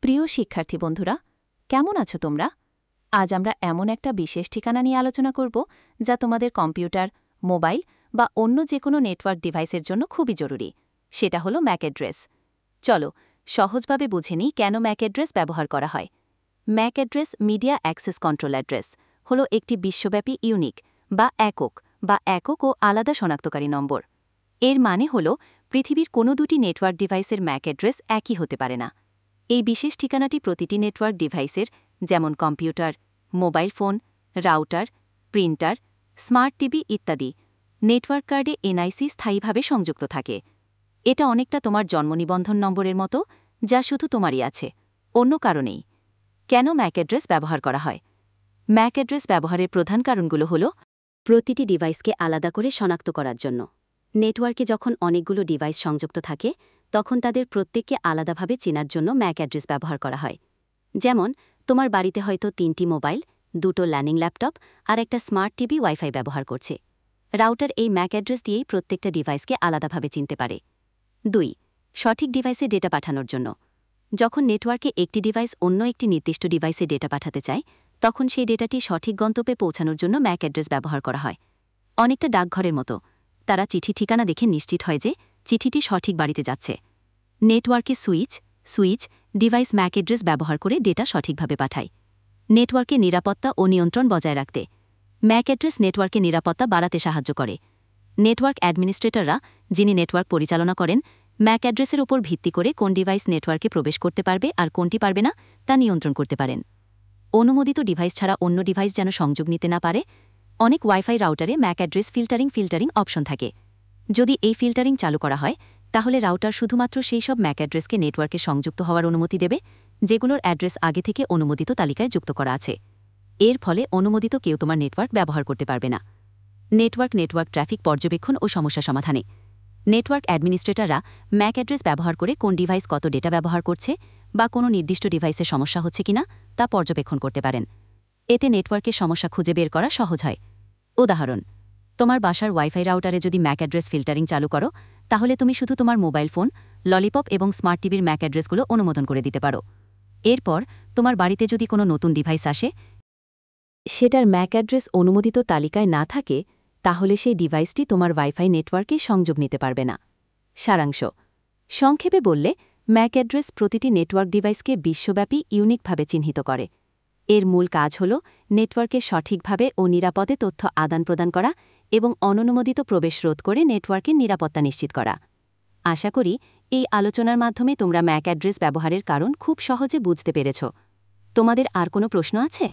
প্রিয় শিক্ষার্থী বন্ধুরা, কেমন আছো তোমরা? আজ আমরা এমন একটা বিশেষ ঠিকানা নিয়ে আলোচনা করব যা তোমাদের কম্পিউটার, মোবাইল বা অন্য যে কোনো নেটওয়ার্ক ডিভাইসের জন্য খুবই জরুরি। সেটা হলো ম্যাক অ্যাড্রেস। চলো সহজভাবে বুঝে নিই কেন ম্যাক অ্যাড্রেস ব্যবহার করা হয়। Mac address media access control address হল একটি বিশ্বব্যাপী ইউনিক বা একক ও আলাদা শনাক্তকারী নম্বর। এর মানে হল পৃথিবীর কোনো দুটি নেটওয়ার্ক ডিভাইসের ম্যাক অ্যাড্রেস একই হতে পারে না। এই বিশেষ ঠিকানাটি প্রতিটি নেটওয়ার্ক ডিভাইসের, যেমন computer, mobile phone, router, printer, smart TV ইত্যাদি নেটওয়ার্ক কার্ডে এনআইসি স্থায়ীভাবে সংযুক্ত থাকে। এটা অনেকটা তোমার জন্মনিবন্ধন নম্বরের মতো, যা শুধু তোমারই আছে, অন্য কারণেই। কেন ম্যাক অ্যাড্রেস ব্যবহার করা হয়? ম্যাক অ্যাড্রেস ব্যবহারের প্রধান কারণগুলো হল প্রতিটি ডিভাইসকে আলাদা করে শনাক্ত করার জন্য। নেটওয়ার্কে যখন অনেকগুলো ডিভাইস সংযুক্ত থাকে তখন তাদের প্রত্যেককে আলাদাভাবে চেনার জন্য ম্যাক অ্যাড্রেস ব্যবহার করা হয়। যেমন তোমার বাড়িতে হয়তো 3টি মোবাইল, 2টো ল্যান্ডিং ল্যাপটপ আর একটা স্মার্ট টিভি ওয়াইফাই ব্যবহার করছে। রাউটার এই ম্যাক অ্যাড্রেস দিয়েই প্রত্যেকটা ডিভাইসকে আলাদাভাবে চিনতে পারে। 2. সঠিক ডিভাইসে ডেটা পাঠানোর জন্য। যখন নেটওয়ার্কে একটি ডিভাইস অন্য একটি নির্দিষ্ট ডিভাইসে ডেটা পাঠাতে চায় তখন সেই ডেটাটি সঠিক গন্তব্যে পৌঁছানোর জন্য ম্যাক অ্যাড্রেস ব্যবহার করা হয়। অনেকটা ডাকঘরের মতো, তারা চিঠি ঠিকানা দেখে নিশ্চিত হয় যে চিঠিটি সঠিক বাড়িতে যাচ্ছে। নেটওয়ার্কে সুইচ ডিভাইস ম্যাক অ্যাড্রেস ব্যবহার করে ডেটা সঠিকভাবে পাঠায়। নেটওয়ার্কে নিরাপত্তা ও নিয়ন্ত্রণ বজায় রাখতে ম্যাক অ্যাড্রেস নেটওয়ার্কে নিরাপত্তা বাড়াতে সাহায্য করে। নেটওয়ার্ক অ্যাডমিনিস্ট্রেটররা, যিনি নেটওয়ার্ক পরিচালনা করেন, ম্যাক অ্যাড্রেসের উপর ভিত্তি করে কোন ডিভাইস নেটওয়ার্কে প্রবেশ করতে পারবে আর কোনটি পারবে না তা নিয়ন্ত্রণ করতে পারেন। অনুমোদিত ডিভাইস ছাড়া অন্য ডিভাইস যেন সংযোগ নিতে না পারে। অনেক ওয়াইফাই রাউটারে ম্যাক অ্যাড্রেস ফিল্টারিং অপশন থাকে। যদি এই ফিল্টারিং চালু করা হয় তাহলে রাউটার শুধুমাত্র সেই সব ম্যাক অ্যাড্রেসকে নেটওয়ার্কে সংযুক্ত হওয়ার অনুমতি দেবে যেগুলোর অ্যাড্রেস আগে থেকে অনুমোদিত তালিকায় যুক্ত করা আছে। এর ফলে অনুমোদিত কেউ তোমার নেটওয়ার্ক ব্যবহার করতে পারবে না। নেটওয়ার্ক ট্রাফিক পর্যবেক্ষণ ও সমস্যা সমাধানে নেটওয়ার্ক অ্যাডমিনিস্ট্রেটররা ম্যাক অ্যাড্রেস ব্যবহার করে কোন ডিভাইস কত ডেটা ব্যবহার করছে বা কোনো নির্দিষ্ট ডিভাইসে সমস্যা হচ্ছে কিনা তা পর্যবেক্ষণ করতে পারেন। এতে নেটওয়ার্কের সমস্যা খুঁজে বের করা সহজ হয়। উদাহরণ, তোমার বাসার ওয়াইফাই রাউটারে যদি ম্যাক অ্যাড্রেস ফিল্টারিং চালু করো তাহলে তুমি শুধু তোমার মোবাইল ফোন, ললিপপ এবং স্মার্ট টিভির ম্যাক অ্যাড্রেসগুলো অনুমোদন করে দিতে পারো। এরপর তোমার বাড়িতে যদি কোনো নতুন ডিভাইস আসে সেটার ম্যাক অ্যাড্রেস অনুমোদিত তালিকায় না থাকে তাহলে সেই ডিভাইসটি তোমার ওয়াইফাই নেটওয়ার্কে সংযোগ নিতে পারবে না। সারাংশ, সংক্ষেপে বললে ম্যাক অ্যাড্রেস প্রতিটি নেটওয়ার্ক ডিভাইসকে বিশ্বব্যাপী ইউনিকভাবে চিহ্নিত করে। এর মূল কাজ হল নেটওয়ার্কে সঠিকভাবে ও নিরাপদে তথ্য আদান প্রদান করা এবং অননুমোদিত প্রবেশ রোধ করে নেটওয়ার্কের নিরাপত্তা নিশ্চিত করা। আশা করি এই আলোচনার মাধ্যমে তোমরা ম্যাক অ্যাড্রেস ব্যবহারের কারণ খুব সহজে বুঝতে পেরেছ। তোমাদের আর কোনো প্রশ্ন আছে?